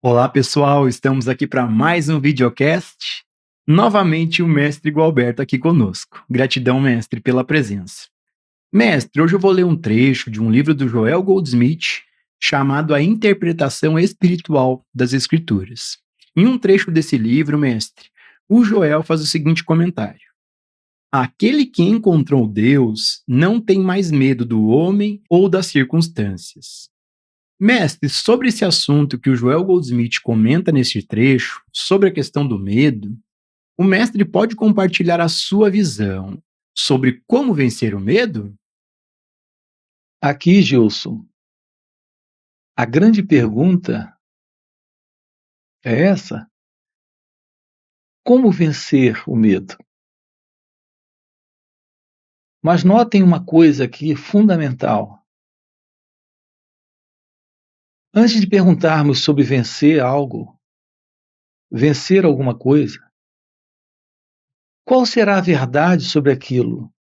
Olá, pessoal, estamos aqui para mais um videocast. Novamente o mestre Gualberto aqui conosco. Gratidão, mestre, pela presença. Mestre, hoje eu vou ler um trecho de um livro do Joel Goldsmith chamado A Interpretação Espiritual das Escrituras. Em um trecho desse livro, mestre, o Joel faz o seguinte comentário: aquele que encontrou Deus não tem mais medo do homem ou das circunstâncias. Mestre, sobre esse assunto que o Joel Goldsmith comenta neste trecho, sobre a questão do medo, o mestre pode compartilhar a sua visão sobre como vencer o medo? Aqui, Gilson, a grande pergunta é essa: como vencer o medo? Mas notem uma coisa aqui fundamental. Antes de perguntarmos sobre vencer algo, vencer alguma coisa, qual será a verdade sobre aquilo?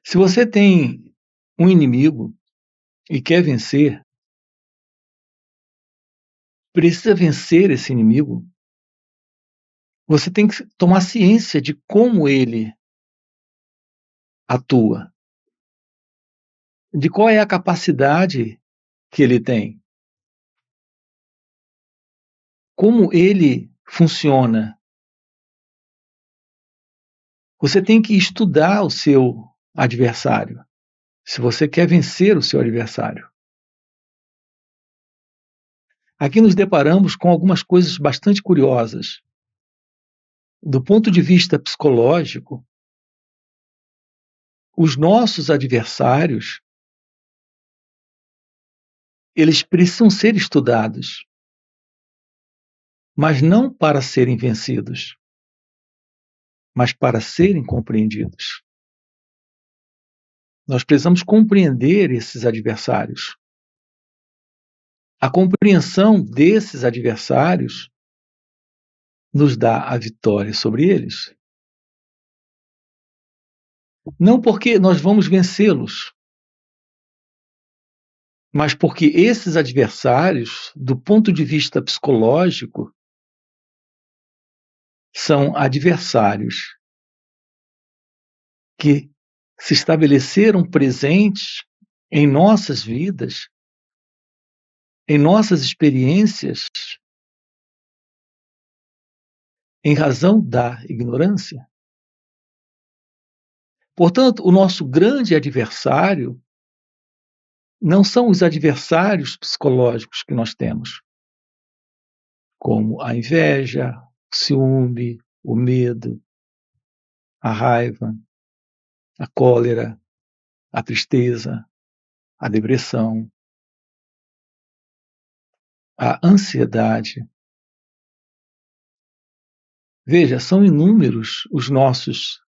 Se você tem um inimigo e quer vencer, precisa vencer esse inimigo, você tem que tomar ciência de como ele atua, de qual é a capacidade que ele tem, como ele funciona. Você tem que estudar o seu adversário, se você quer vencer o seu adversário. Aqui nos deparamos com algumas coisas bastante curiosas. Do ponto de vista psicológico, os nossos adversários, eles precisam ser estudados, mas não para serem vencidos, mas para serem compreendidos. Nós precisamos compreender esses adversários. A compreensão desses adversários nos dá a vitória sobre eles. Não porque nós vamos vencê-los, mas porque esses adversários, do ponto de vista psicológico, são adversários que se estabeleceram presentes em nossas vidas, em nossas experiências, em razão da ignorância. Portanto, o nosso grande adversário não são os adversários psicológicos que nós temos, como a inveja, o ciúme, o medo, a raiva, a cólera, a tristeza, a depressão, a ansiedade. Veja, são inúmeros os nossos,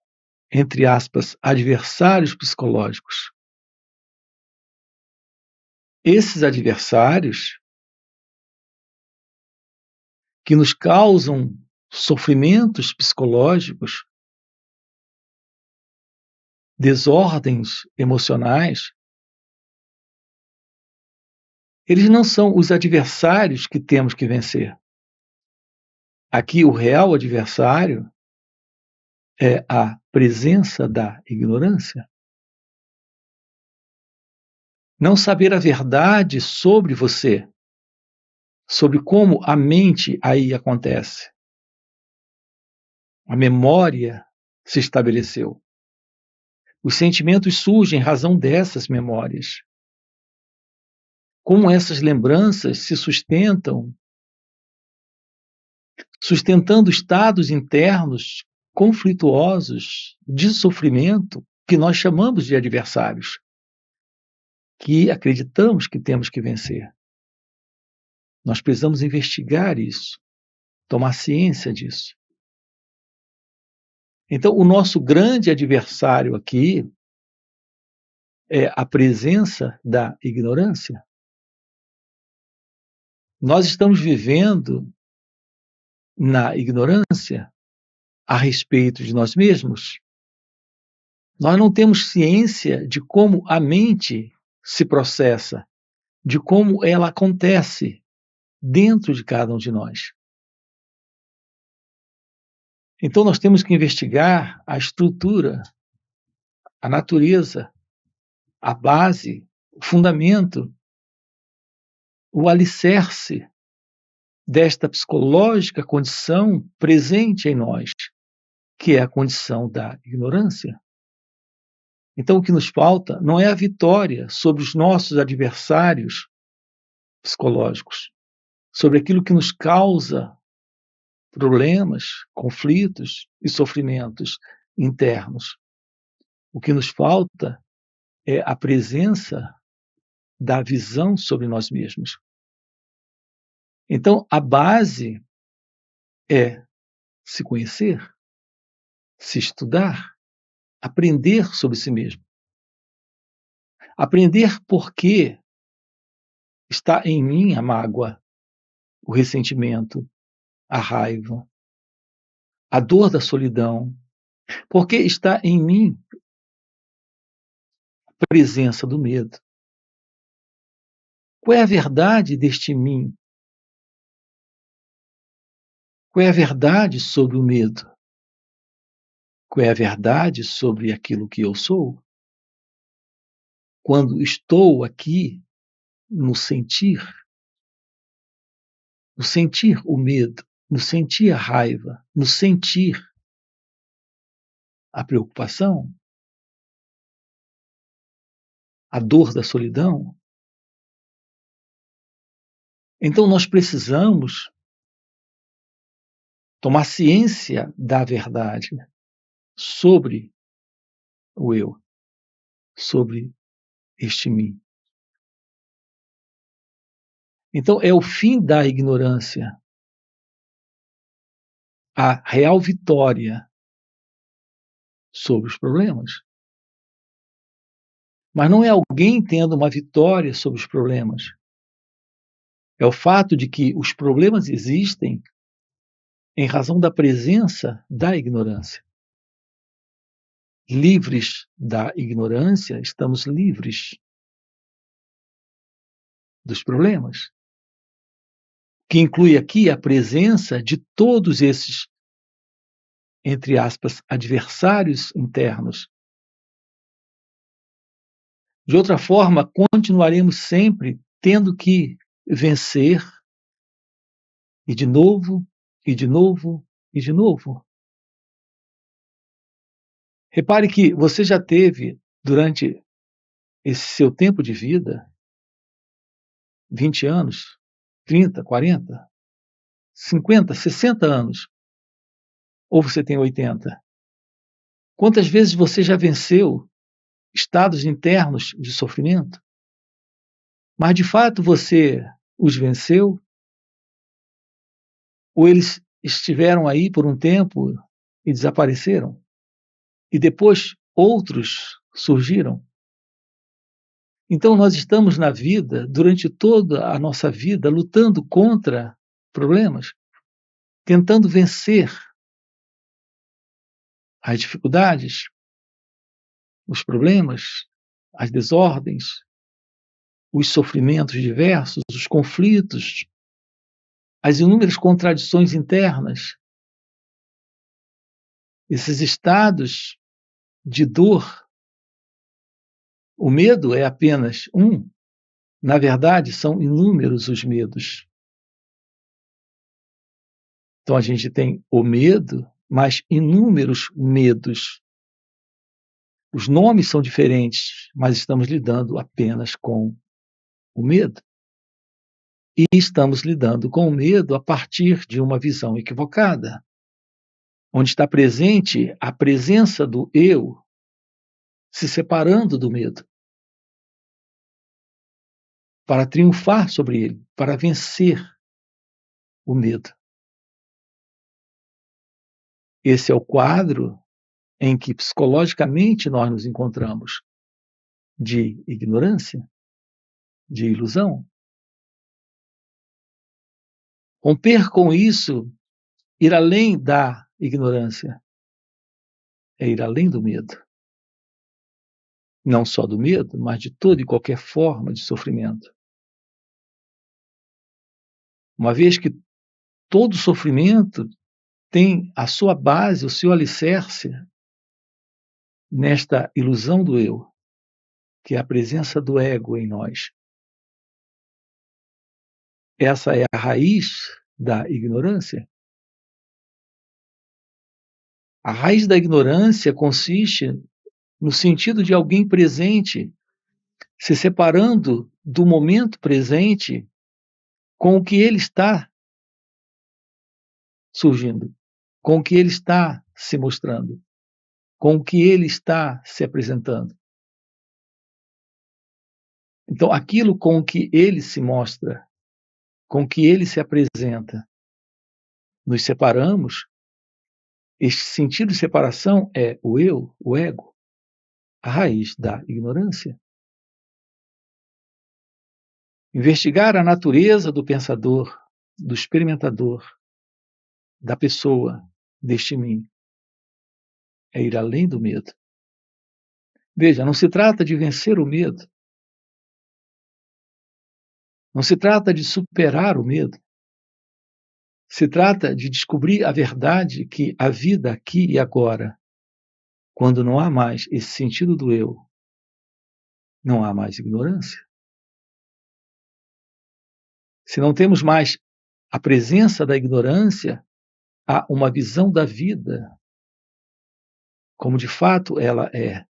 entre aspas, adversários psicológicos. Esses adversários que nos causam sofrimentos psicológicos, desordens emocionais, eles não são os adversários que temos que vencer. Aqui, o real adversário é a presença da ignorância. Não saber a verdade sobre você, sobre como a mente aí acontece. A memória se estabeleceu. Os sentimentos surgem em razão dessas memórias. Como essas lembranças se sustentam, sustentando estados internos conflituosos de sofrimento que nós chamamos de adversários, que acreditamos que temos que vencer. Nós precisamos investigar isso, tomar ciência disso. Então, o nosso grande adversário aqui é a presença da ignorância. Nós estamos vivendo na ignorância a respeito de nós mesmos. Nós não temos ciência de como a mente se processa, de como ela acontece dentro de cada um de nós. Então, nós temos que investigar a estrutura, a natureza, a base, o fundamento, o alicerce desta psicológica condição presente em nós, que é a condição da ignorância. Então, o que nos falta não é a vitória sobre os nossos adversários psicológicos, sobre aquilo que nos causa problemas, conflitos e sofrimentos internos. O que nos falta é a presença da visão sobre nós mesmos. Então, a base é se conhecer, se estudar, aprender sobre si mesmo. Aprender por que está em mim a mágoa, o ressentimento, a raiva, a dor da solidão. Por que está em mim a presença do medo? Qual é a verdade deste mim? Qual é a verdade sobre o medo? Qual é a verdade sobre aquilo que eu sou? Quando estou aqui no sentir o medo, no sentir a raiva, no sentir a preocupação, a dor da solidão. Então nós precisamos tomar ciência da verdade sobre o eu, sobre este mim. Então é o fim da ignorância, a real vitória sobre os problemas. Mas não é alguém tendo uma vitória sobre os problemas. É o fato de que os problemas existem em razão da presença da ignorância. Livres da ignorância, estamos livres dos problemas. Que inclui aqui a presença de todos esses, entre aspas, adversários internos. De outra forma, continuaremos sempre tendo que vencer, e de novo, e de novo, e de novo. Repare que você já teve, durante esse seu tempo de vida, 20 anos, 30, 40, 50, 60 anos, ou você tem 80. Quantas vezes você já venceu estados internos de sofrimento? Mas, de fato, você os venceu? Ou eles estiveram aí por um tempo e desapareceram? E depois outros surgiram? Então, nós estamos na vida, durante toda a nossa vida, lutando contra problemas, tentando vencer as dificuldades, os problemas, as desordens, os sofrimentos diversos, os conflitos, as inúmeras contradições internas, esses estados de dor. O medo é apenas um, na verdade, são inúmeros os medos. Então a gente tem o medo, mas inúmeros medos. Os nomes são diferentes, mas estamos lidando apenas com o medo. E estamos lidando com o medo a partir de uma visão equivocada, onde está presente a presença do eu se separando do medo, para triunfar sobre ele, para vencer o medo. Esse é o quadro em que psicologicamente nós nos encontramos, de ignorância, de ilusão. Romper com isso, ir além da ignorância, é ir além do medo. Não só do medo, mas de toda e qualquer forma de sofrimento. Uma vez que todo sofrimento tem a sua base, o seu alicerce nesta ilusão do eu, que é a presença do ego em nós. Essa é a raiz da ignorância. A raiz da ignorância consiste no sentido de alguém presente se separando do momento presente com o que ele está surgindo, com o que ele está se mostrando, com o que ele está se apresentando. Então, aquilo com o que ele se mostra, com o que ele se apresenta, nos separamos. Este sentido de separação é o eu, o ego, a raiz da ignorância. Investigar a natureza do pensador, do experimentador, da pessoa, deste mim, é ir além do medo. Veja, não se trata de vencer o medo, não se trata de superar o medo, se trata de descobrir a verdade que a vida aqui e agora, quando não há mais esse sentido do eu, não há mais ignorância. Se não temos mais a presença da ignorância, há uma visão da vida como de fato ela é.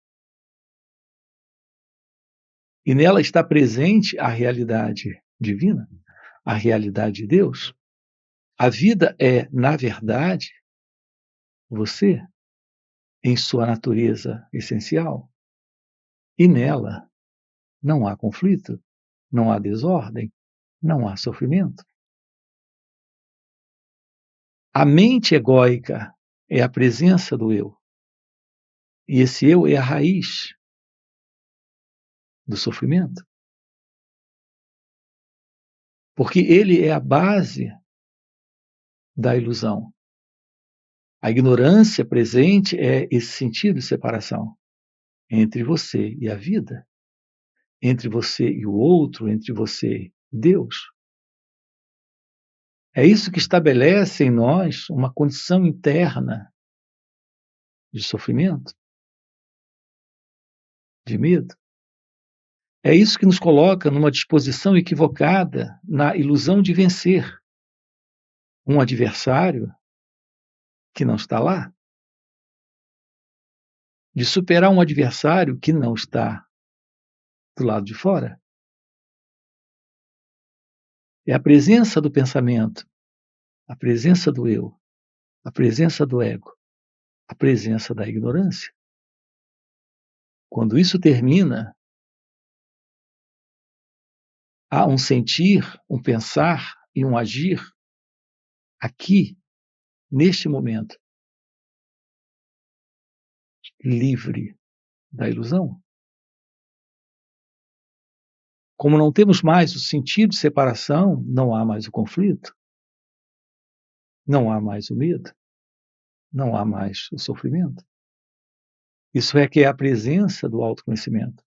E nela está presente a realidade divina, a realidade de Deus. A vida é, na verdade, você, em sua natureza essencial. E nela não há conflito, não há desordem, não há sofrimento. A mente egóica é a presença do eu. E esse eu é a raiz do sofrimento. Porque ele é a base da ilusão. A ignorância presente é esse sentido de separação entre você e a vida, entre você e o outro, entre você e Deus. É isso que estabelece em nós uma condição interna de sofrimento, de medo. É isso que nos coloca numa disposição equivocada na ilusão de vencer um adversário que não está lá, de superar um adversário que não está do lado de fora. É a presença do pensamento, a presença do eu, a presença do ego, a presença da ignorância. Quando isso termina, há um sentir, um pensar e um agir aqui, neste momento, livre da ilusão. Como não temos mais o sentido de separação, não há mais o conflito, não há mais o medo, não há mais o sofrimento. Isso requer a presença do autoconhecimento.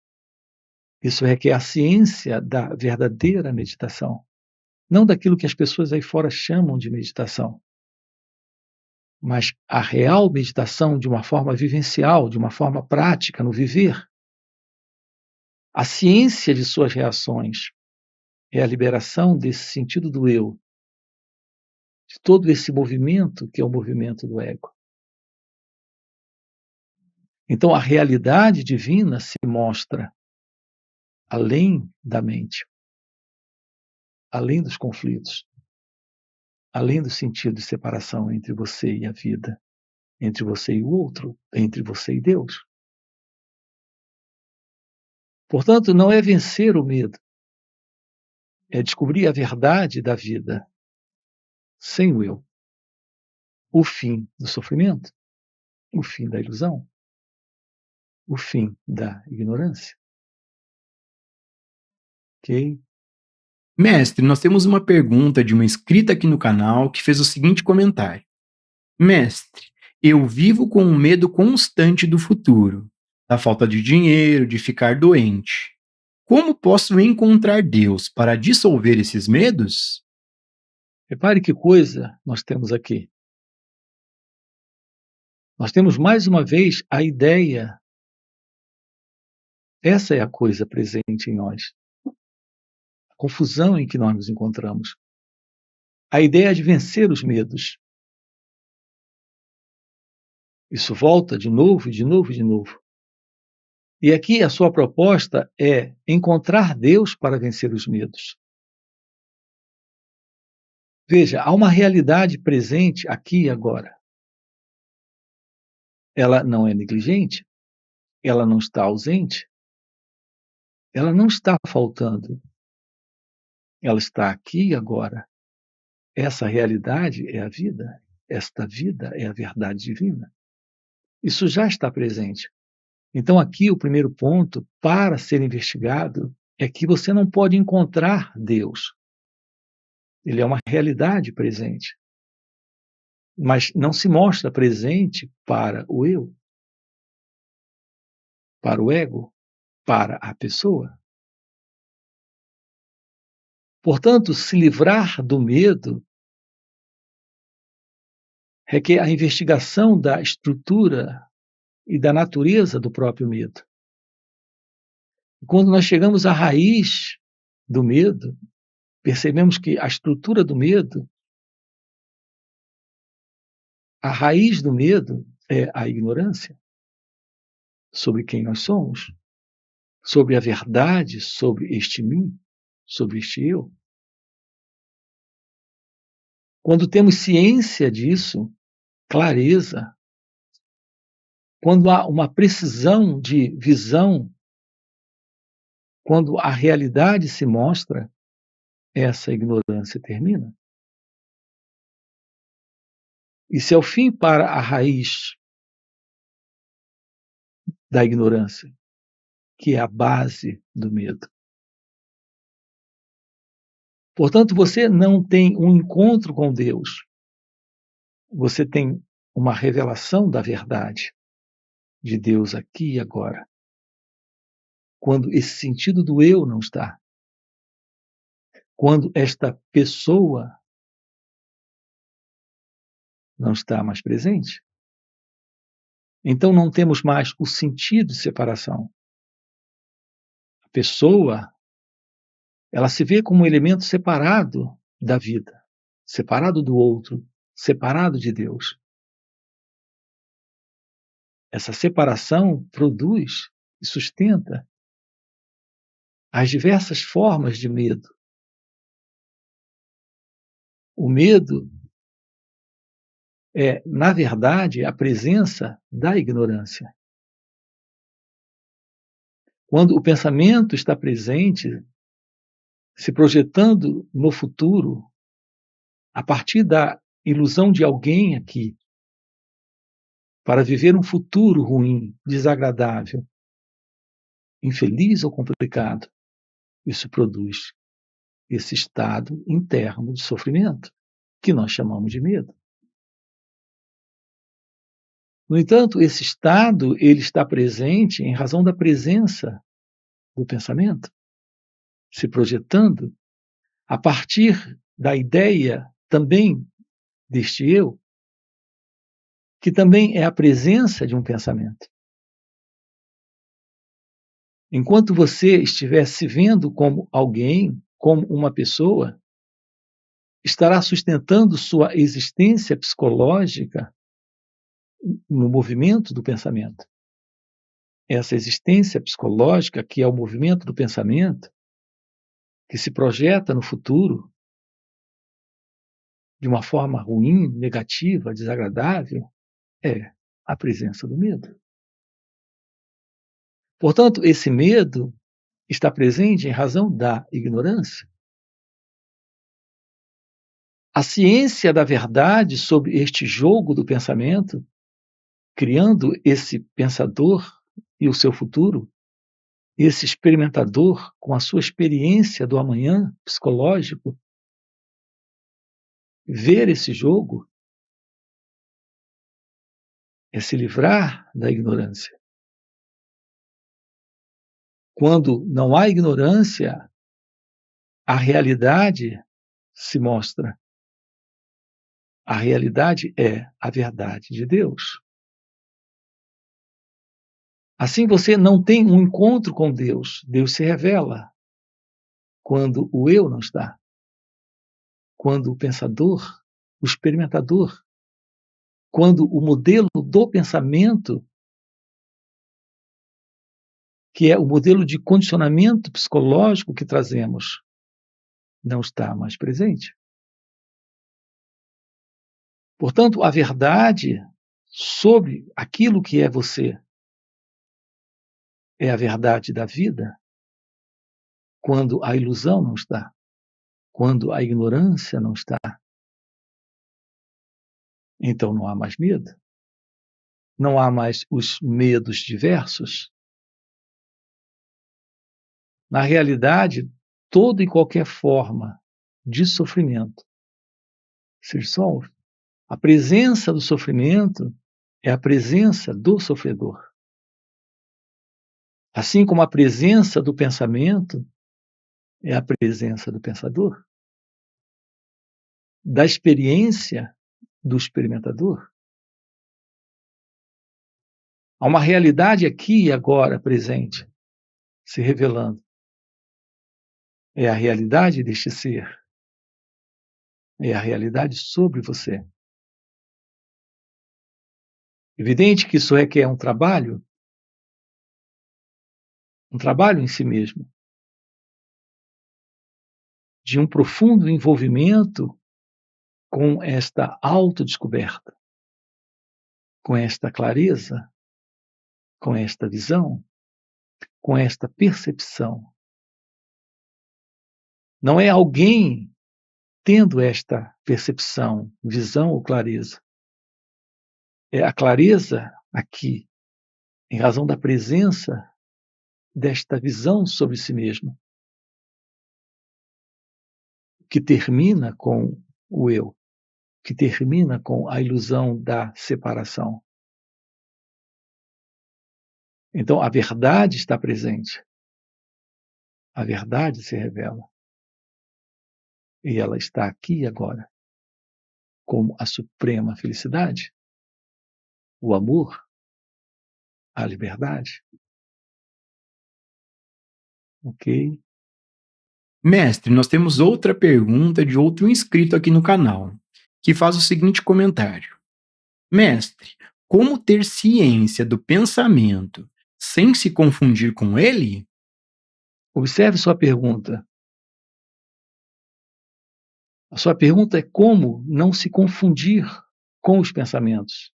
Isso requer a ciência da verdadeira meditação, não daquilo que as pessoas aí fora chamam de meditação, mas a real meditação de uma forma vivencial, de uma forma prática, no viver. A ciência de suas reações é a liberação desse sentido do eu, de todo esse movimento que é o movimento do ego. Então a realidade divina se mostra além da mente, além dos conflitos, além do sentido de separação entre você e a vida, entre você e o outro, entre você e Deus. Portanto, não é vencer o medo, é descobrir a verdade da vida sem o eu, o fim do sofrimento, o fim da ilusão, o fim da ignorância. Ok? Mestre, nós temos uma pergunta de uma inscrita aqui no canal que fez o seguinte comentário: Mestre, eu vivo com um medo constante do futuro, da falta de dinheiro, de ficar doente. Como posso encontrar Deus para dissolver esses medos? Repare que coisa nós temos aqui. Nós temos mais uma vez a ideia, essa é a coisa presente em nós, a confusão em que nós nos encontramos. A ideia de vencer os medos. Isso volta de novo, de novo, de novo. E aqui a sua proposta é encontrar Deus para vencer os medos. Veja, há uma realidade presente aqui e agora. Ela não é negligente, ela não está ausente, ela não está faltando. Ela está aqui e agora. Essa realidade é a vida. Esta vida é a verdade divina. Isso já está presente. Então, aqui o primeiro ponto para ser investigado é que você não pode encontrar Deus. Ele é uma realidade presente, mas não se mostra presente para o eu, para o ego, para a pessoa. Portanto, se livrar do medo requer a investigação da estrutura e da natureza do próprio medo. Quando nós chegamos à raiz do medo, percebemos que a estrutura do medo, a raiz do medo é a ignorância sobre quem nós somos, sobre a verdade, sobre este mim, sobre este eu. Quando temos ciência disso, clareza, quando há uma precisão de visão, quando a realidade se mostra, essa ignorância termina. Isso é o fim para a raiz da ignorância, que é a base do medo. Portanto, você não tem um encontro com Deus, você tem uma revelação da verdade de Deus aqui e agora. Quando esse sentido do eu não está, quando esta pessoa não está mais presente, então não temos mais o sentido de separação. A pessoa, ela se vê como um elemento separado da vida, separado do outro, separado de Deus. Essa separação produz e sustenta as diversas formas de medo. O medo é, na verdade, a presença da ignorância. Quando o pensamento está presente, se projetando no futuro, a partir da ilusão de alguém aqui, para viver um futuro ruim, desagradável, infeliz ou complicado, isso produz esse estado interno de sofrimento, que nós chamamos de medo. No entanto, esse estado ele está presente em razão da presença do pensamento, se projetando a partir da ideia também deste eu, que também é a presença de um pensamento. Enquanto você estiver se vendo como alguém, como uma pessoa, estará sustentando sua existência psicológica no movimento do pensamento. Essa existência psicológica, que é o movimento do pensamento, que se projeta no futuro de uma forma ruim, negativa, desagradável, é a presença do medo. Portanto, esse medo está presente em razão da ignorância. A ciência da verdade sobre este jogo do pensamento, criando esse pensador e o seu futuro, esse experimentador com a sua experiência do amanhã psicológico, ver esse jogo é se livrar da ignorância. Quando não há ignorância, a realidade se mostra. A realidade é a verdade de Deus. Assim você não tem um encontro com Deus. Deus se revela quando o eu não está, quando o pensador, o experimentador, quando o modelo do pensamento, que é o modelo de condicionamento psicológico que trazemos, não está mais presente. Portanto, a verdade sobre aquilo que é você é a verdade da vida quando a ilusão não está, quando a ignorância não está. Então não há mais medo, não há mais os medos diversos. Na realidade, toda e qualquer forma de sofrimento se dissolve. A presença do sofrimento é a presença do sofredor. Assim como a presença do pensamento é a presença do pensador, da experiência do experimentador. Há uma realidade aqui e agora presente, se revelando. É a realidade deste ser. É a realidade sobre você. Evidente que isso requer um trabalho em si mesmo, de um profundo envolvimento com esta autodescoberta, com esta clareza, com esta visão, com esta percepção. Não é alguém tendo esta percepção, visão ou clareza. É a clareza aqui, em razão da presença desta visão sobre si mesmo, que termina com o eu, que termina com a ilusão da separação. Então, a verdade está presente. A verdade se revela. E ela está aqui e agora, como a suprema felicidade, o amor, a liberdade. Ok? Mestre, nós temos outra pergunta de outro inscrito aqui no canal, que faz o seguinte comentário: Mestre, como ter ciência do pensamento sem se confundir com ele? Observe sua pergunta. A sua pergunta é como não se confundir com os pensamentos.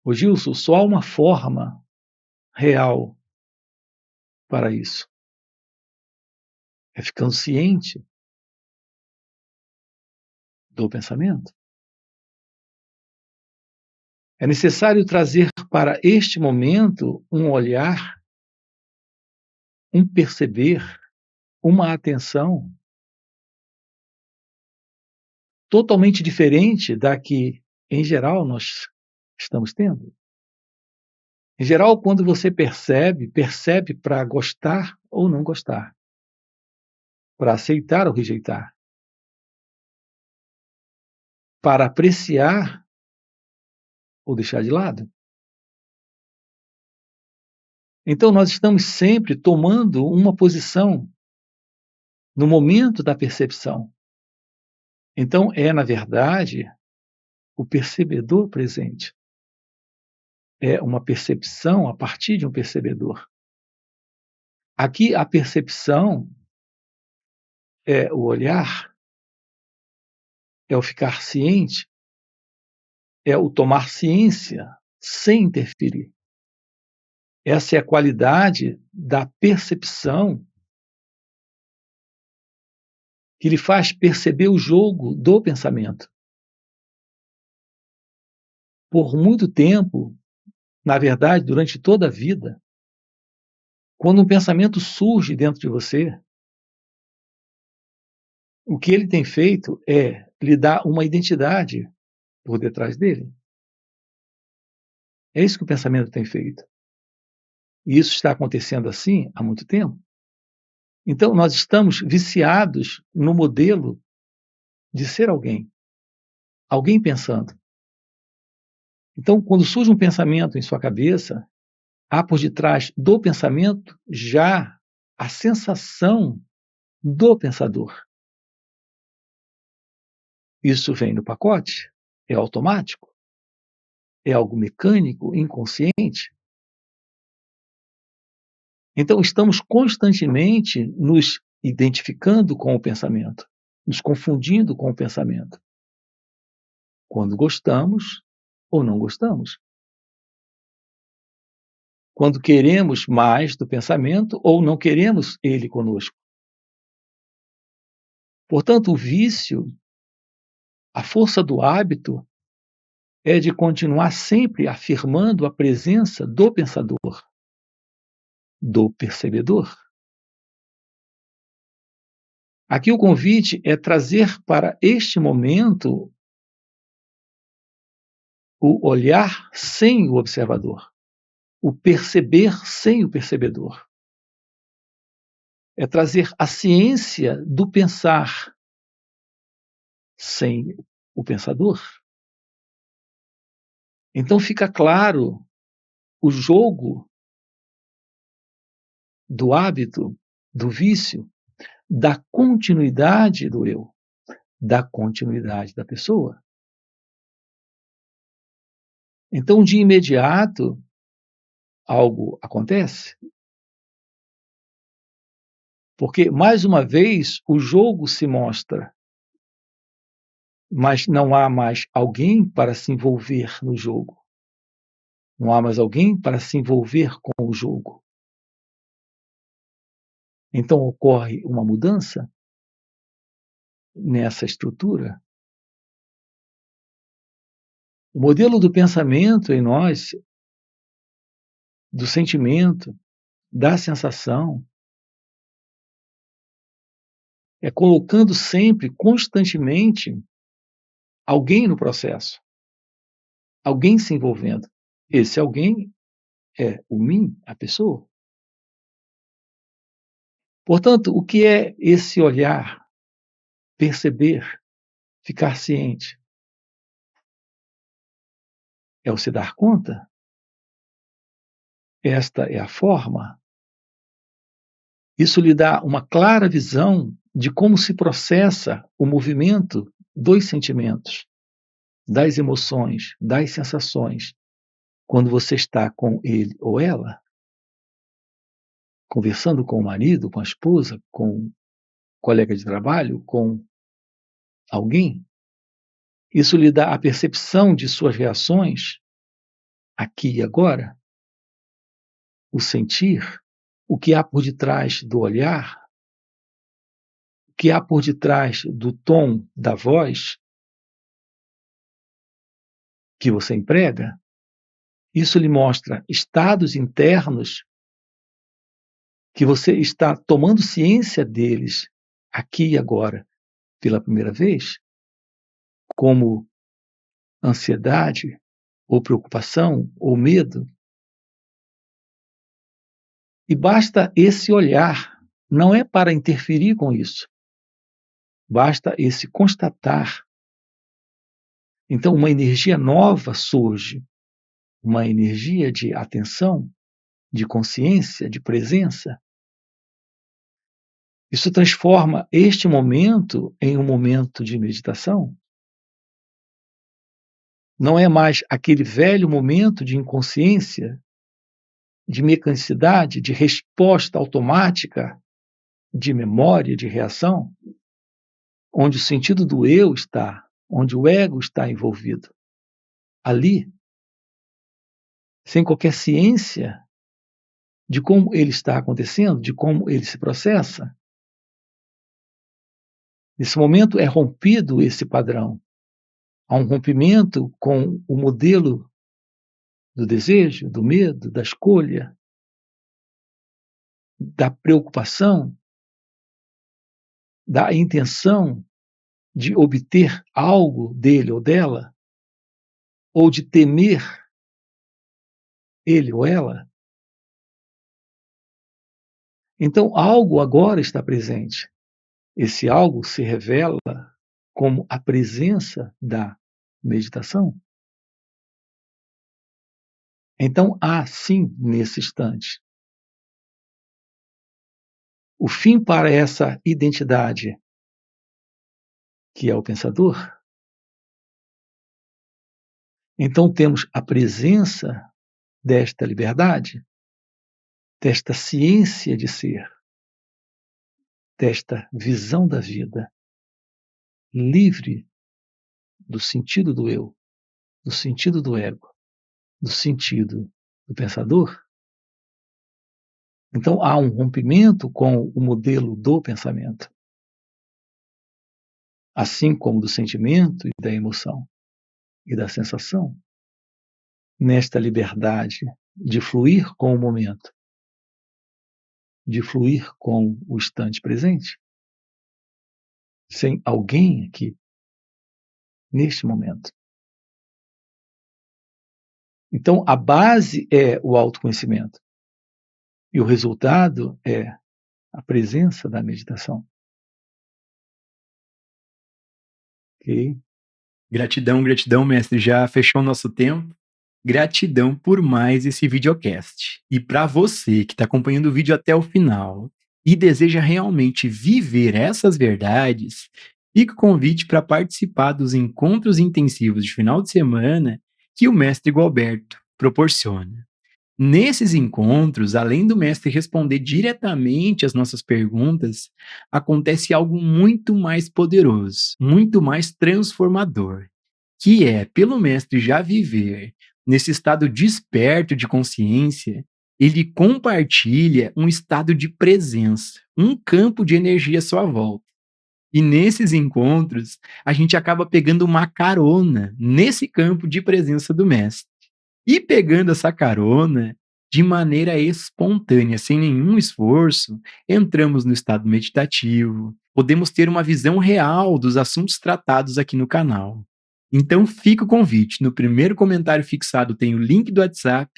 Ô Gilson, só há uma forma real para isso. É ficando ciente do pensamento. É necessário trazer para este momento um olhar, um perceber, uma atenção totalmente diferente da que, em geral, nós estamos tendo. Em geral, quando você percebe para gostar ou não gostar, para aceitar ou rejeitar, para apreciar ou deixar de lado. Então, nós estamos sempre tomando uma posição no momento da percepção. Então, é, na verdade, o percebedor presente. É uma percepção a partir de um percebedor. Aqui, a percepção é o olhar, é o ficar ciente, é o tomar ciência sem interferir. Essa é a qualidade da percepção que lhe faz perceber o jogo do pensamento. Por muito tempo, na verdade, durante toda a vida, quando um pensamento surge dentro de você, o que ele tem feito é lhe dar uma identidade por detrás dele. É isso que o pensamento tem feito. E isso está acontecendo assim há muito tempo. Então, nós estamos viciados no modelo de ser alguém, alguém pensando. Então, quando surge um pensamento em sua cabeça, há por detrás do pensamento já a sensação do pensador. Isso vem no pacote? É automático? É algo mecânico, inconsciente? Então, estamos constantemente nos identificando com o pensamento, nos confundindo com o pensamento, quando gostamos ou não gostamos, quando queremos mais do pensamento ou não queremos ele conosco. Portanto, o vício, a força do hábito, é de continuar sempre afirmando a presença do pensador, do percebedor. Aqui o convite é trazer para este momento o olhar sem o observador, o perceber sem o percebedor. É trazer a ciência do pensar sem o pensador. Então fica claro o jogo do hábito, do vício, da continuidade do eu, da continuidade da pessoa. Então, de imediato, algo acontece, porque, mais uma vez, o jogo se mostra, mas não há mais alguém para se envolver no jogo. Não há mais alguém para se envolver com o jogo. Então, ocorre uma mudança nessa estrutura. O modelo do pensamento em nós, do sentimento, da sensação, é colocando sempre, constantemente, alguém no processo, alguém se envolvendo. Esse alguém é o mim, a pessoa. Portanto, o que é esse olhar, perceber, ficar ciente? É o se dar conta? Esta é a forma? Isso lhe dá uma clara visão de como se processa o movimento dos sentimentos, das emoções, das sensações, quando você está com ele ou ela, conversando com o marido, com a esposa, com o colega de trabalho, com alguém. Isso lhe dá a percepção de suas reações aqui e agora, o sentir, o que há por detrás do olhar, o que há por detrás do tom da voz que você emprega. Isso lhe mostra estados internos que você está tomando ciência deles aqui e agora pela primeira vez, como ansiedade, ou preocupação, ou medo. E basta esse olhar, não é para interferir com isso, basta esse constatar. Então, uma energia nova surge, uma energia de atenção, de consciência, de presença. Isso transforma este momento em um momento de meditação. Não é mais aquele velho momento de inconsciência, de mecanicidade, de resposta automática, de memória, de reação, onde o sentido do eu está, onde o ego está envolvido. Ali, sem qualquer ciência de como ele está acontecendo, de como ele se processa. Nesse momento é rompido esse padrão. Há um rompimento com o modelo do desejo, do medo, da escolha, da preocupação, da intenção de obter algo dele ou dela, ou de temer ele ou ela. Então, algo agora está presente. Esse algo se revela como a presença da meditação, então há sim, nesse instante, o fim para essa identidade que é o pensador. Então temos a presença desta liberdade, desta ciência de ser, desta visão da vida, livre do sentido do eu, do sentido do ego, do sentido do pensador. Então há um rompimento com o modelo do pensamento, assim como do sentimento e da emoção e da sensação, nesta liberdade de fluir com o momento, de fluir com o instante presente, sem alguém aqui, neste momento. Então, a base é o autoconhecimento. E o resultado é a presença da meditação. Ok? Gratidão, gratidão, mestre. Já fechou o nosso tempo. Gratidão por mais esse videocast. E para você que está acompanhando o vídeo até o final e deseja realmente viver essas verdades, fica o convite para participar dos encontros intensivos de final de semana que o mestre Gualberto proporciona. Nesses encontros, além do mestre responder diretamente às nossas perguntas, acontece algo muito mais poderoso, muito mais transformador, que é, pelo mestre já viver nesse estado desperto de consciência, ele compartilha um estado de presença, um campo de energia à sua volta. E nesses encontros, a gente acaba pegando uma carona nesse campo de presença do mestre. E pegando essa carona, de maneira espontânea, sem nenhum esforço, entramos no estado meditativo, podemos ter uma visão real dos assuntos tratados aqui no canal. Então fica o convite, no primeiro comentário fixado tem o link do WhatsApp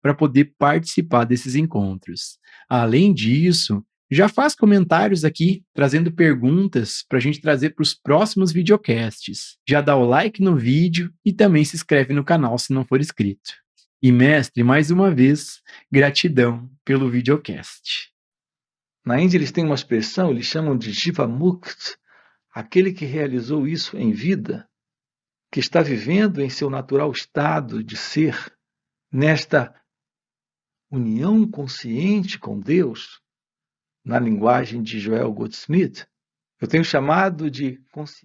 para poder participar desses encontros. Além disso, já faz comentários aqui, trazendo perguntas para a gente trazer para os próximos videocasts. Já dá o like no vídeo e também se inscreve no canal se não for inscrito. E mestre, mais uma vez, gratidão pelo videocast. Na Índia eles têm uma expressão, eles chamam de Jivamukta, aquele que realizou isso em vida, que está vivendo em seu natural estado de ser, nesta união consciente com Deus, na linguagem de Joel Goldsmith, eu tenho chamado de consciência